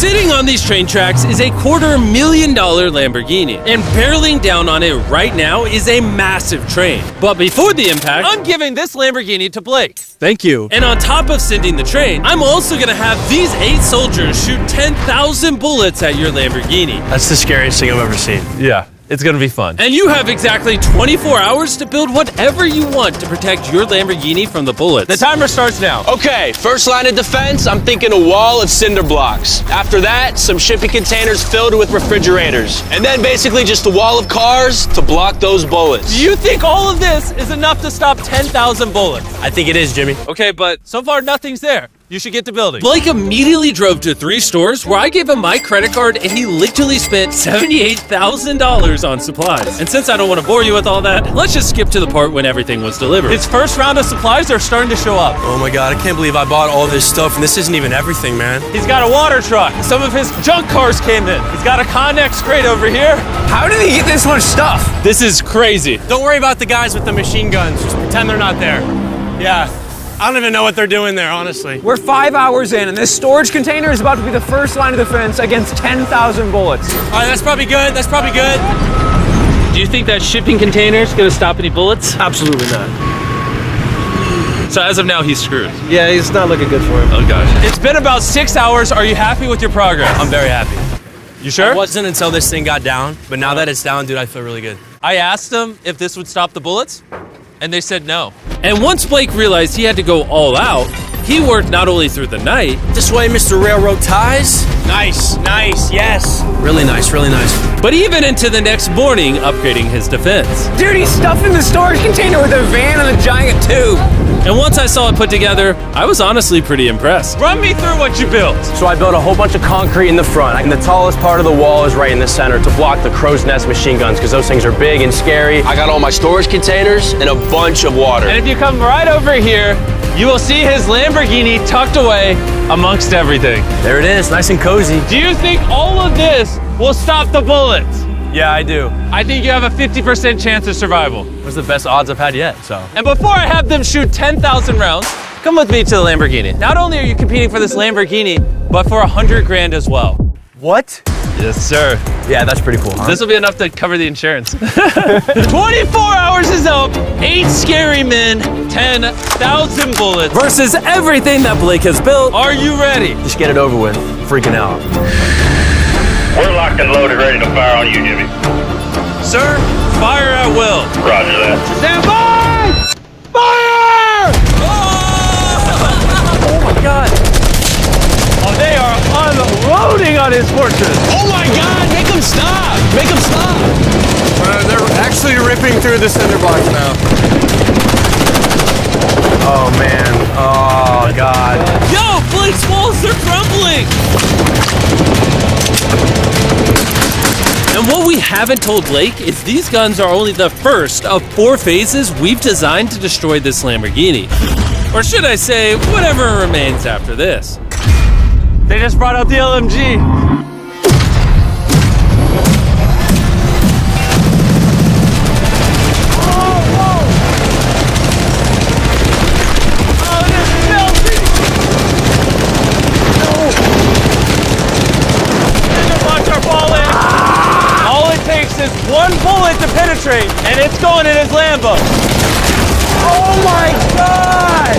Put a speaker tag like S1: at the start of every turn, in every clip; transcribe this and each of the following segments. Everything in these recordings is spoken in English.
S1: Sitting on these train tracks is a $250,000 Lamborghini, and barreling down on it right now is a massive train. But before the impact, I'm giving this Lamborghini to Blake.
S2: Thank you.
S1: And on top of sending the train, I'm also gonna have these 8 soldiers shoot 10,000 bullets at your Lamborghini.
S2: That's the scariest thing I've ever seen.
S3: Yeah, it's gonna be fun.
S1: And you have exactly 24 hours to build whatever you want to protect your Lamborghini from the bullets.
S3: The timer starts now.
S4: Okay, first line of defense, I'm thinking a wall of cinder blocks. After that, some shipping containers filled with refrigerators. And then basically just a wall of cars to block those bullets.
S1: Do you think all of this is enough to stop 10,000 bullets?
S2: I think it is, Jimmy.
S1: Okay, but
S3: So far, nothing's there. You should get to building.
S1: Blake immediately drove to 3 stores where I gave him my credit card and he literally spent $78,000 on supplies. And since I don't want to bore you with all that, let's just skip to the part when everything was delivered.
S3: His first round of supplies are starting to show up.
S2: Oh my God, I can't believe I bought all this stuff and this isn't even everything, man.
S3: He's got a water truck. Some of his junk cars came in. He's got a Connex crate over here.
S2: How did he get this much stuff?
S3: This is crazy.
S2: Don't worry about the guys with the machine guns. Just pretend they're not there. Yeah, I don't even know what they're doing there, honestly.
S5: We're 5 hours in, and this storage container is about to be the first line of defense against 10,000 bullets.
S2: All right, that's probably good. That's probably good.
S1: Do you think that shipping container is going to stop any bullets?
S2: Absolutely not.
S1: So as of now, he's screwed.
S6: Yeah, it's not looking good for him.
S1: Oh gosh.
S3: It's been about 6 hours. Are you happy with your progress?
S2: I'm very happy.
S3: You sure?
S2: It wasn't until this thing got down, but now that it's down, dude, I feel really good.
S3: I asked them if this would stop the bullets, and they said no.
S1: And once Blake realized he had to go all out, he worked not only through the night.
S2: This way, Mr. Railroad Ties. Nice, nice, yes. Really nice, really nice.
S1: But even into the next morning, upgrading his defense.
S5: Dude, he's stuffing the storage container with a van and a giant tube.
S1: And once I saw it put together, I was honestly pretty impressed.
S3: Run me through what you built.
S4: So I built a whole bunch of concrete in the front, and the tallest part of the wall is right in the center to block the crow's nest machine guns, because those things are big and scary. I got all my storage containers and a bunch of water.
S3: And if you come right over here, you will see his Lamborghini tucked away amongst everything.
S2: There it is, nice and cozy.
S3: Do you think all of this will stop the bullets?
S2: Yeah, I do.
S3: I think you have a 50% chance of survival.
S2: It was the best odds I've had yet, so.
S3: And before I have them shoot 10,000 rounds, come with me to the Lamborghini. Not only are you competing for this Lamborghini, but for 100 grand as well.
S2: What?
S3: Yes, sir.
S2: Yeah, that's pretty cool, huh?
S3: This will be enough to cover the insurance. 24 hours is up. 8 scary men, 10,000 bullets.
S1: Versus everything that Blake has built.
S3: Are you ready?
S2: Just get it over with. Freaking out.
S7: We're locked and loaded, ready to fire on you, Jimmy.
S3: Sir, fire at will.
S7: Roger that.
S3: Stand by! Fire!
S1: Oh my God.
S3: Oh, they are unloading on his fortress.
S4: Oh my God, make them stop! Make them stop!
S2: They're actually ripping through the cinder blocks now. Oh man, oh God.
S1: Yo, Blake's walls are crumbling. And what we haven't told Blake is these guns are only the first of 4 phases we've designed to destroy this Lamborghini. Or should I say, whatever remains after this.
S3: They just brought out the LMG. One bullet to penetrate, and it's going in his Lambo.
S5: Oh my God!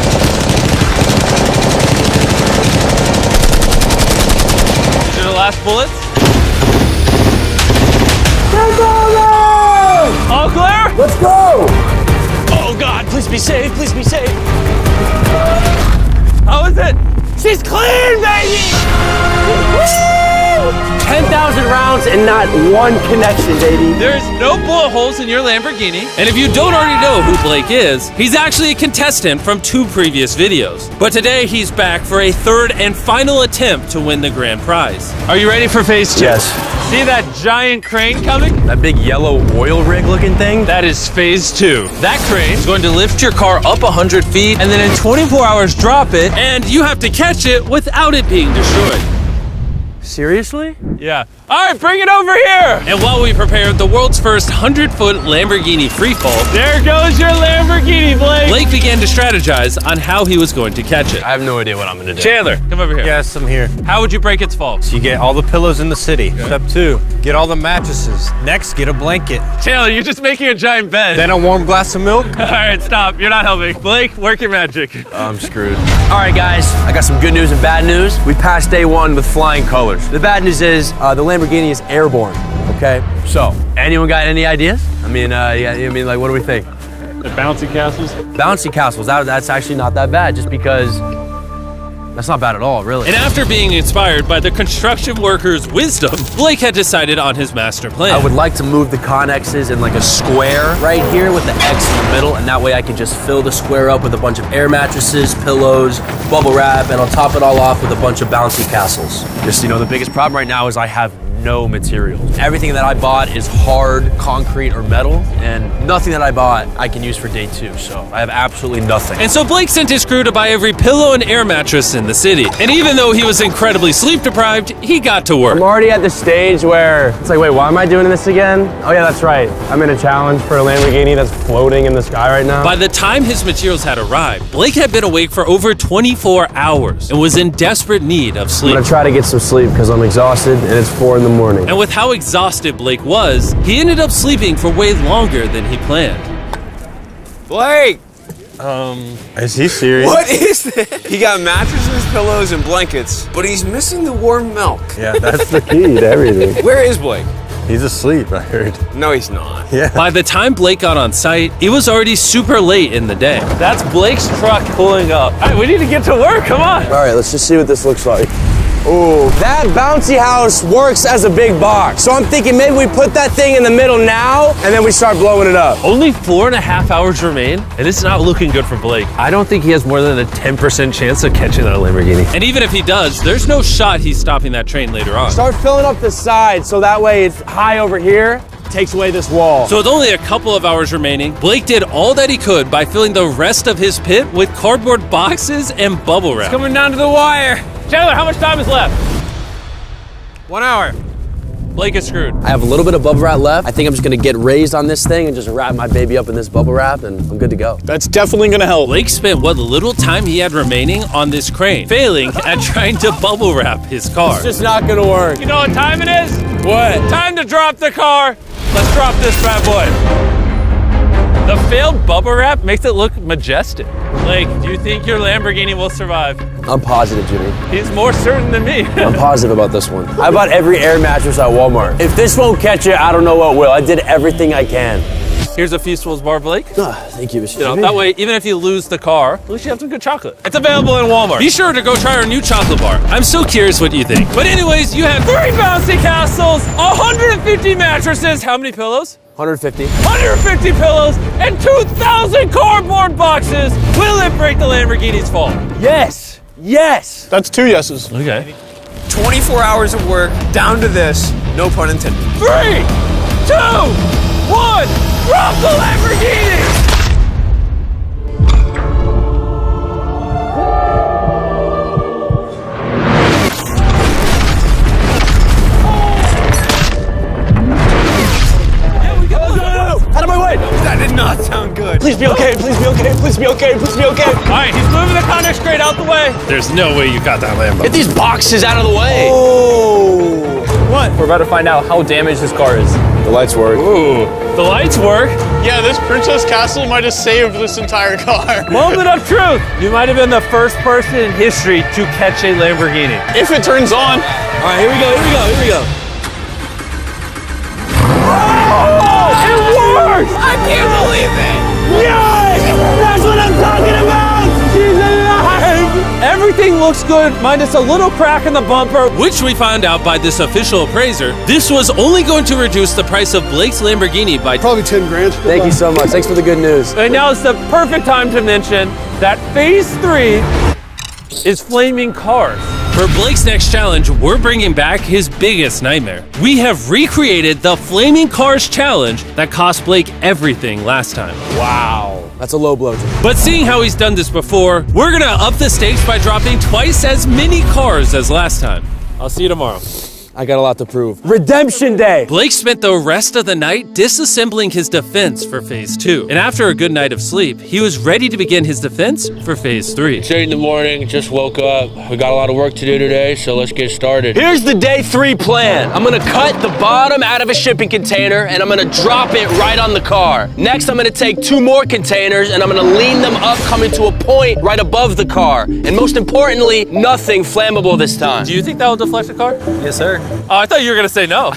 S3: These are the last bullets. All clear?
S5: Let's go!
S4: Oh God, please be safe, please be safe.
S3: How is it? She's clean, baby!
S4: 10,000 rounds and not one connection, baby.
S1: There's no bullet holes in your Lamborghini. And if you don't already know who Blake is, he's actually a contestant from 2 previous videos. But today he's back for a 3rd and final attempt to win the grand prize.
S3: Are you ready for phase 2?
S2: Yes.
S3: See that giant crane coming?
S2: That big yellow oil rig looking thing?
S3: That is phase 2. That crane
S1: He's going to lift your car up 100 feet
S3: and then in 24 hours drop it.
S1: and you have to catch it without it being destroyed.
S5: Seriously?
S3: Yeah. All right, bring it over here.
S1: And while we prepared the world's first 100-foot Lamborghini freefall,
S3: There goes your Lamborghini, Blake.
S1: Blake began to strategize on how he was going to catch it.
S2: I have no idea what I'm gonna do.
S1: Chandler, come over here.
S2: Yes, I'm here.
S1: How would you break its fall?
S2: You get all the pillows in the city. Step 2, get all the mattresses. Next, get a blanket.
S3: Chandler, you're just making a giant bed.
S2: Then a warm glass of milk.
S3: All right, stop. You're not helping. Blake, work your magic.
S2: I'm screwed.
S4: All right, guys, I got some good news and bad news. We passed day 1 with flying colors. The bad news is the Lamborghini is airborne, okay? So, anyone got any ideas? I mean, like, what do we think?
S3: The bouncy castles.
S4: Bouncy castles, that's actually not that bad, just because that's not bad at all, really.
S1: And after being inspired by the construction workers' wisdom, Blake had decided on his master plan.
S4: I would like to move the connexes in like a square right here with the X in the middle, and that way I can just fill the square up with a bunch of air mattresses, pillows, bubble wrap, and I'll top it all off with a bunch of bouncy castles. Just, the biggest problem right now is I have no materials. Everything that I bought is hard concrete or metal, and nothing that I bought I can use for day 2, so I have absolutely nothing.
S1: And so Blake sent his crew to buy every pillow and air mattress in the city. And even though he was incredibly sleep deprived, he got to work.
S5: I'm already at the stage where it's like, wait, why am I doing this again? Oh yeah, that's right. I'm in a challenge for a Lamborghini that's floating in the sky right now.
S1: By the time his materials had arrived, Blake had been awake for over 24 hours and was in desperate need of
S5: I'm
S1: sleep.
S5: gonna try to get some sleep because I'm exhausted and it's 4 in the morning.
S1: And with how exhausted Blake was, he ended up sleeping for way longer than he planned.
S6: Blake!
S2: Is he serious?
S6: What is this? He got mattresses, pillows, and blankets, but he's missing the warm milk.
S2: Yeah, that's
S5: The key to everything.
S6: Where is Blake?
S2: he's asleep, I heard.
S6: No, he's not.
S1: By the time Blake got on site, it was already super late in the day.
S3: That's Blake's truck pulling up. All right, we need to get to work. Come on.
S5: All right, let's just see what this looks like. Oh, that bouncy house works as a big box. So I'm thinking maybe we put that thing in the middle now and then we start blowing it up.
S3: Only 4.5 hours remain, and it's not looking good for Blake. I don't think he has more than a 10% chance of catching that Lamborghini.
S1: And even if he does, there's no shot he's stopping that train later on.
S5: Start filling up the side so that way it's high over here, takes away this wall.
S1: So with only a couple of hours remaining, Blake did all that he could by filling the rest of his pit with cardboard boxes and bubble wrap.
S3: Coming down to the wire. Chandler, how much time is left?
S6: 1 hour.
S1: Blake is screwed.
S5: I have a little bit of bubble wrap left. I think I'm just gonna get raised on this thing and just wrap my baby up in this bubble wrap and I'm good to go.
S2: That's definitely gonna help.
S1: Blake spent what little time he had remaining on this crane, failing at trying to bubble wrap his car.
S5: It's just not gonna work.
S3: You know what time it is?
S6: What?
S3: Time to drop the car. Let's drop this bad boy. The failed bubble wrap makes it look majestic. Blake, do you think your Lamborghini will survive?
S5: I'm positive, Jimmy.
S3: He's more certain than me.
S5: I'm positive about this one. I bought every air mattress at Walmart. If this won't catch it, I don't know what will. I did everything I can.
S1: Here's a Feastables bar, Blake.
S5: Thank you, Mr.
S1: You know,
S5: Jimmy.
S1: that way, even if you lose the car, at least you have some good chocolate. It's available in Walmart. Be sure to go try our new chocolate bar. I'm so curious what you think. But anyways, you have 3 bouncy castles, 150 mattresses, how many pillows?
S5: 150.
S1: 150 pillows, and 2,000 cardboard boxes. Will it break the Lamborghini's fall?
S5: Yes! Yes!
S2: That's 2 yeses.
S1: Okay.
S6: 24 hours of work, down to this, no pun intended.
S1: 3, 2, 1, drop the Lamborghini!
S5: Out of my way!
S6: That did not sound good.
S5: Please be okay, please be okay, please be okay, please be okay.
S1: All right, he's moving the Connex crate out the way. There's no way you got that Lambo.
S4: Get these boxes out of the way.
S5: Oh!
S1: What?
S5: We're about to find out how damaged this car is. The lights work.
S1: Ooh, the lights work.
S2: Yeah, this Princess Castle might have saved this entire car.
S3: Moment of truth. You might have been the first person in history to catch a Lamborghini.
S2: If it turns on.
S5: All right, here we go, here we go, here we go.
S3: It worked!
S6: I can't believe it.
S3: Yes! That's what I'm talking about! She's alive! Everything looks good, minus a little crack in the bumper.
S1: Which we found out by this official appraiser, this was only going to reduce the price of Blake's Lamborghini by
S2: Probably 10 grand.
S5: Thank you so much. Thanks for the good news.
S3: And now it's the perfect time to mention that phase 3 is flaming cars.
S1: For Blake's next challenge, we're bringing back his biggest nightmare. We have recreated the Flaming Cars challenge that cost Blake everything last time.
S5: Wow. That's a low blow, Jimmy.
S1: But seeing how he's done this before, we're gonna up the stakes by dropping twice as many cars as last time. I'll see you tomorrow.
S5: I got a lot to prove. Redemption Day!
S1: Blake spent the rest of the night disassembling his defense for phase 2. And after a good night of sleep, he was ready to begin his defense for phase 3.
S8: It's 8 in the morning, just woke up. We got a lot of work to do today, so let's get started.
S4: Here's the day 3 plan. I'm gonna cut the bottom out of a shipping container and I'm gonna drop it right on the car. Next, I'm gonna take 2 more containers and I'm gonna lean them up, coming to a point right above the car. And most importantly, nothing flammable this time.
S3: Do you think that will deflect the car?
S2: Yes, sir.
S3: Oh, I thought you were gonna say no.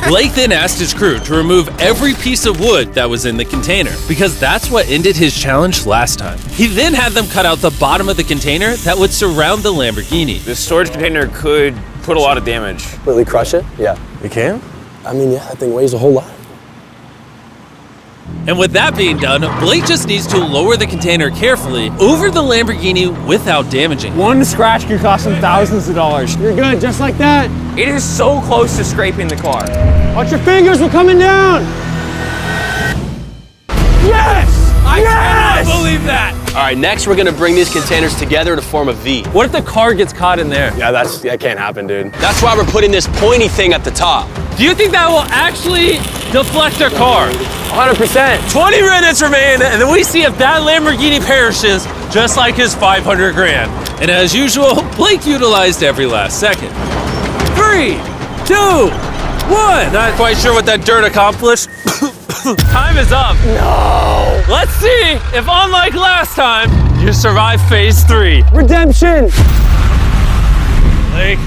S1: Blake then asked his crew to remove every piece of wood that was in the container, because that's what ended his challenge last time. He then had them cut out the bottom of the container that would surround the Lamborghini.
S6: This storage container could put a lot of damage.
S5: Completely crush it? Yeah.
S6: You can?
S5: I mean, yeah, that thing weighs a whole lot.
S1: And with that being done, Blake just needs to lower the container carefully over the Lamborghini without damaging it.
S2: One scratch could cost him thousands of dollars. You're good, just like that.
S6: It is so close to scraping the car.
S2: Watch your fingers, we're coming down. Yes!
S3: I cannot believe that.
S4: All right, next we're gonna bring these containers together to form a V.
S3: What if the car gets caught in there?
S5: Yeah, that can't happen, dude.
S4: That's why we're putting this pointy thing at the top.
S3: Do you think that will actually deflect our car?
S5: 100%.
S3: 20 minutes remain, and then we see if that Lamborghini perishes, just like his 500 grand.
S1: And as usual, Blake utilized every last second. 3, 2, 1.
S3: Not quite sure what that dirt accomplished. Time is up.
S5: No!
S3: Let's see if, unlike last time, you survive phase 3.
S5: Redemption!
S3: Blake,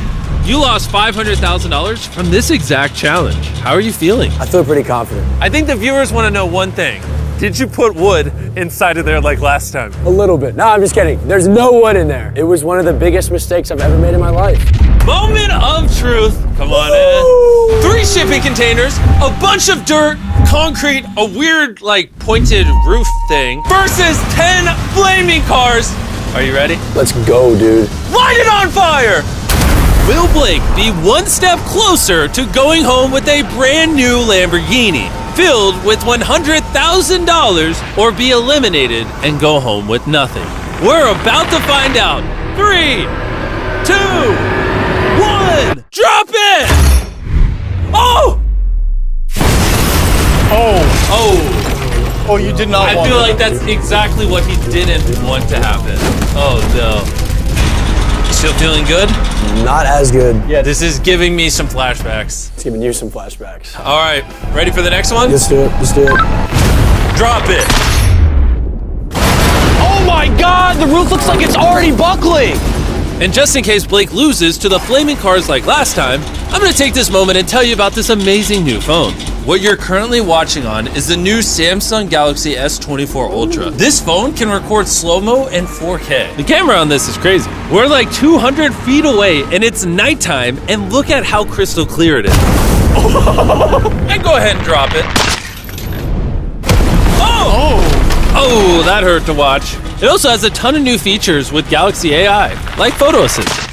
S1: You lost $500,000 from this exact challenge. How are you feeling?
S5: I feel pretty confident.
S3: I think the viewers want to know one thing. Did you put wood inside of there like last time?
S5: A little bit. No, I'm just kidding. There's no wood in there. It was one of the biggest mistakes I've ever made in my life.
S1: Moment of truth. Come on in. 3 shipping containers, a bunch of dirt, concrete, a weird, like, pointed roof thing, versus 10 flaming cars. Are you ready?
S5: Let's go, dude.
S1: Light it on fire! Will Blake be one step closer to going home with a brand new Lamborghini filled with $100,000, or be eliminated and go home with nothing? We're about to find out. 3, 2, 1, drop it! Oh!
S2: Oh, you did not
S1: I
S2: want
S1: feel
S2: that.
S1: like that's exactly what he didn't want to happen. Oh no. You still feeling good?
S5: Not as good.
S1: Yeah, this is giving me some flashbacks.
S5: It's giving you some flashbacks.
S1: All right, ready for the next one?
S5: Let's do it. Let's do it.
S1: Drop it.
S4: Oh my God, the roof looks like it's already buckling.
S1: And just in case Blake loses to the flaming cars like last time, I'm gonna take this moment and tell you about this amazing new phone. What you're currently watching on is the new Samsung Galaxy S24 Ultra. This phone can record slow-mo and 4K. The camera on this is crazy. We're like 200 feet away and it's nighttime, and look at how crystal clear it is. And go ahead and drop it. Oh, that hurt to watch. It also has a ton of new features with Galaxy AI, like Photo Assist.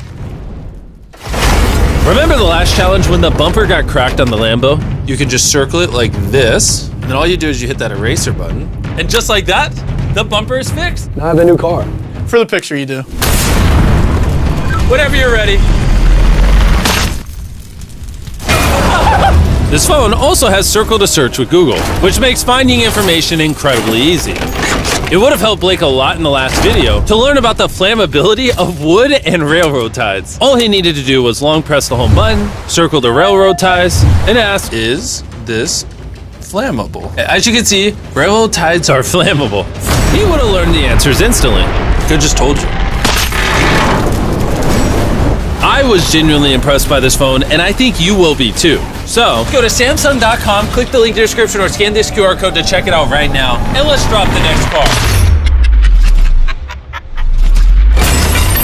S1: Remember the last challenge when the bumper got cracked on the Lambo? You can just circle it like this, and then all you do is you hit that eraser button, and just like that, the bumper is fixed.
S5: Now I have a new car.
S2: For the picture, you do.
S1: Whenever you're ready. This phone also has Circle to Search with Google, which makes finding information incredibly easy. It would have helped Blake a lot in the last video to learn about the flammability of wood and railroad ties. All he needed to do was long press the home button, circle the railroad ties, and ask, is this flammable? As you can see, railroad ties are flammable. He would have learned the answers instantly. Could have just told you. I was genuinely impressed by this phone, and I think you will be too. So, go to Samsung.com, click the link in the description, or scan this QR code to check it out right now, and let's drop the next car.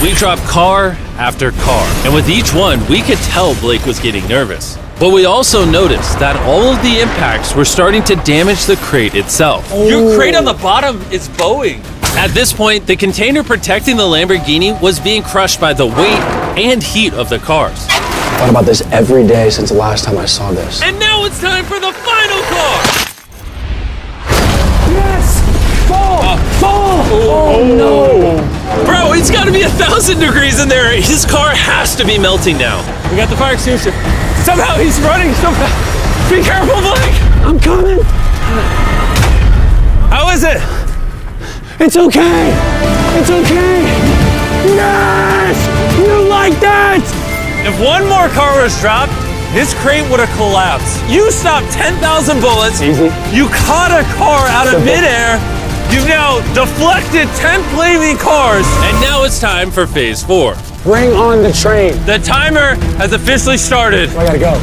S1: We dropped car after car, and with each one, we could tell Blake was getting nervous. But we also noticed that all of the impacts were starting to damage the crate itself.
S3: Your crate on the bottom is bowing.
S1: At this point, the container protecting the Lamborghini was being crushed by the weight and heat of the cars.
S5: I thought about this every day since the last time I saw this.
S1: And now it's time for the final car!
S5: Yes! Fall! Fall! Oh no!
S1: Bro, Oh, it's got to be 1,000 degrees in there. His car has to be melting now.
S2: We got the fire extinguisher. Somehow he's running so fast. Be careful, Blake. I'm coming. How is it? It's okay. It's okay. Yes! You like that?
S3: If one more car was dropped, this crate would have collapsed. You stopped 10,000 bullets.
S2: Easy.
S3: You caught a car out of midair. You've now deflected 10 flaming cars.
S1: And now it's time for phase 4.
S2: Bring on the train.
S3: The timer has officially started.
S2: I gotta go.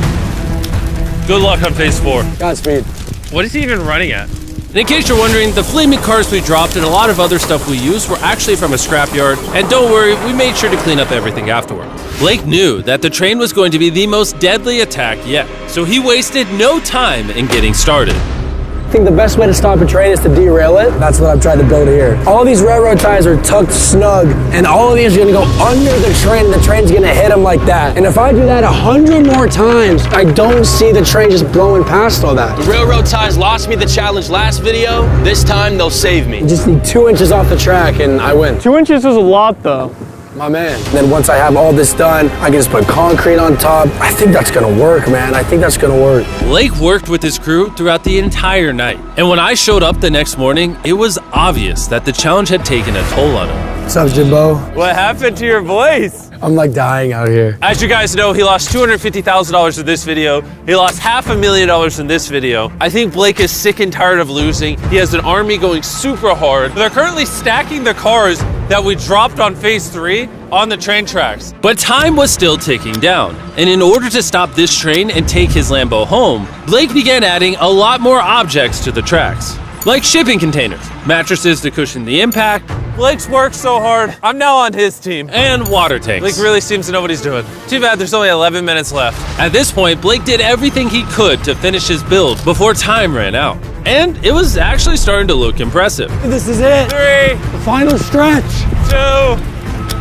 S3: Good luck on phase 4.
S2: Godspeed.
S3: What is he even running at?
S1: And in case you're wondering, the flaming cars we dropped and a lot of other stuff we used were actually from a scrapyard. And don't worry, we made sure to clean up everything afterward. Blake knew that the train was going to be the most deadly attack yet, so he wasted no time in getting started.
S5: I think the best way to stop a train is to derail it. That's what I've tried to build here. All these railroad ties are tucked snug, and all of these are gonna go under the train, and the train's gonna hit them like that. And if I do that 100 more times, I don't see the train just blowing past all that.
S4: The railroad ties lost me the challenge last video. This time they'll save me.
S5: I just need 2 inches off the track and I win.
S2: 2 inches is a lot, though.
S5: My man. And then once I have all this done, I can just put concrete on top. I think that's gonna work, man. I think that's gonna work.
S1: Blake worked with his crew throughout the entire night. And when I showed up the next morning, it was obvious that the challenge had taken a toll on him.
S5: What's up, Jimbo?
S3: What happened to your voice?
S5: I'm like dying out here.
S3: As you guys know, he lost $250,000 in this video. He lost $500,000 in this video. I think Blake is sick and tired of losing. He has an army going super hard. They're currently stacking the cars that we dropped on phase 3 on the train tracks.
S1: But time was still ticking down. And in order to stop this train and take his Lambo home, Blake began adding a lot more objects to the tracks. Like shipping containers, mattresses to cushion the impact,
S3: Blake's worked so hard. I'm now on his team.
S1: and water tanks.
S3: Blake really seems to know what he's doing. Too bad there's only 11 minutes left.
S1: At this point, Blake did everything he could to finish his build before time ran out. And it was actually starting to look impressive.
S2: This is it.
S3: 3,
S2: The final stretch.
S3: 2,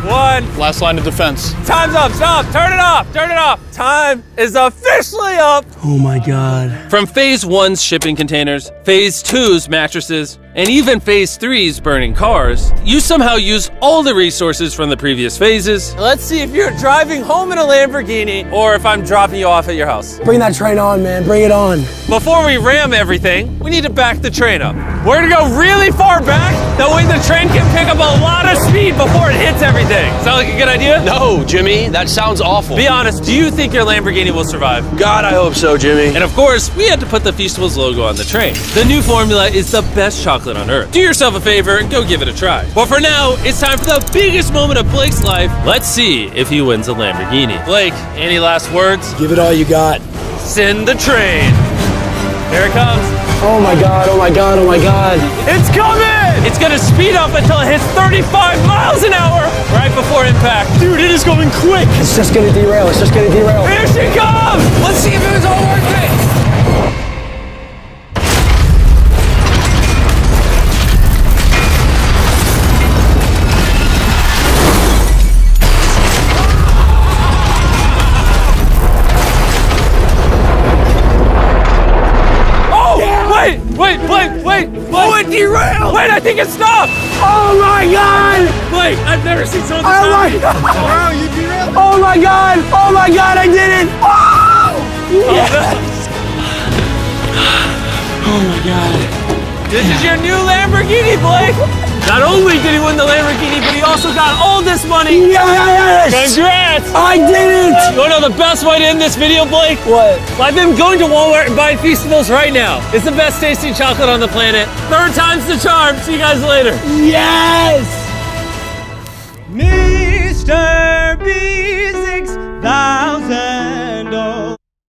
S3: 1.
S8: Last line of defense.
S3: Time's up. Stop. Turn it off. Turn it off. Time is officially up.
S5: Oh my God.
S1: From phase 1's shipping containers, phase 2's mattresses, and even phase 3's burning cars, you somehow used all the resources from the previous phases.
S3: Let's see if you're driving home in a Lamborghini or if I'm dropping you off at your house.
S5: Bring that train on, man. Bring it on.
S3: Before we ram everything, we need to back the train up. We're gonna go really far back. That way the train can pick up a lot of speed before it hits everything. Sound like a good idea?
S4: No, Jimmy, that sounds awful.
S3: Be honest, do you think your Lamborghini will survive?
S4: God, I hope so, Jimmy.
S1: And of course, we had to put the Feastables logo on the train. The new formula is the best chocolate on earth. Do yourself a favor and go give it a try. But for now, it's time for the biggest moment of Blake's life. Let's see if he wins a Lamborghini.
S3: Blake, any last words?
S5: Give it all you got.
S3: Send the train. Here it comes.
S5: Oh my God, oh my God, oh my God.
S3: It's coming! It's gonna speed up until it hits 35 miles an hour right before impact. Dude, it is going quick.
S5: It's just gonna derail, it's just gonna derail.
S3: Here she comes! Let's see if it was all worth it. Wait! Oh, it derailed! Wait, I think it stopped!
S5: Oh my God!
S3: Wait, I've never seen something this
S5: Oh my
S3: high.
S5: God!
S2: Wow, you derailed.
S5: Oh my God! Oh my God, I did it! Oh! Yes! Oh my God.
S3: This is your new Lamborghini, Blake! Not only did he win the Lamborghini, but he also got all this money!
S5: Yes!
S3: Congrats!
S5: I did it!
S3: You wanna know the best way to end this video, Blake?
S5: What?
S3: I've been going to Walmart and buying Feastables right now. It's the best tasting chocolate on the planet. 3rd time's the charm. See you guys later.
S5: Yes!
S9: Mr. B6000.